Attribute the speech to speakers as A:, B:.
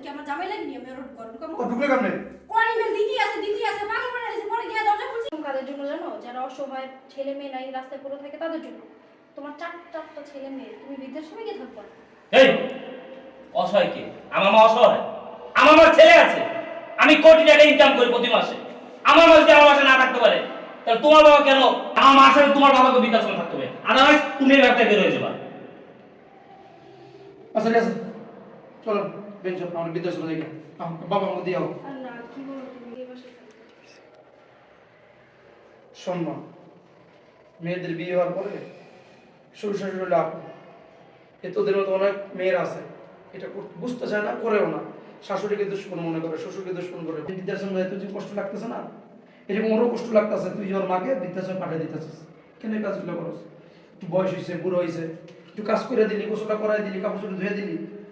A: কি আমার জামাই লাগনি আমি ওর ঘর ঢুকাবো
B: ও ঢুকলে কেমনে?
A: কোন ইমেল দিদি আছে পাগল করে আছে পরে গিয়ে দরজা খুলছি কাদের জন্য জানো যারা অসহায় ছেলে মেয়ে নাই রাস্তায় পড়ে থাকে তাদের জন্য তোমার চারটা ছেলে মেয়ে তুমি বৃদ্ধাশ্রমে গিয়ে থাকবা
C: এই অসহায় কে? আমার মা অসহায়? আমার মা ছেলে আছে, আমি কোটি টাকা ইনকাম করি প্রতি মাসে। আমার মা যদি আমার বাসায় না থাকতে পারে তাহলে তোমার বাবা কেন আমার মা সাথে তোমার বাবাকে বৃদ্ধাশ্রমে থাকতে হবে? আদারওয়াইজ তুমি এই ব্যবসায় বের হয়ে যাবা।
B: আচ্ছা ঠিক আছে, চলো বেঞ্চ আমার বৃদ্ধাশ্রমে যাই। বাবা আমাকে দিয়ে হোক।
A: আর না কি বলো তুমি এই বাসায় থাকবে
B: শোন মা, মেয়েদের বিয়ে হওয়ার পরে শ্বশুর শাশুড়ি লাভ এ তোদের মতো অনেক মেয়ের আছে, এটা বুঝতে চায় না, করেও না। শাশুড়িকে দুশ্মন মনে করে, শ্বশুরকে দুশ্মন করে। বৃদ্ধাশ্রমে তুই যে কষ্ট লাগতেছে না, এরকম ওরও কষ্ট লাগতেছে। তুই ওর মাকে বৃদ্ধাশ্রমে পাঠিয়ে দিতেছিস, কেন এই কাজগুলো করস? একটু বয়স হয়েছে, বুড়ো হয়েছে, একটু কাজ করে দিলি, গোসলটা করাই দিলি, কাপড় চোপড় ধুয়ে দিলি,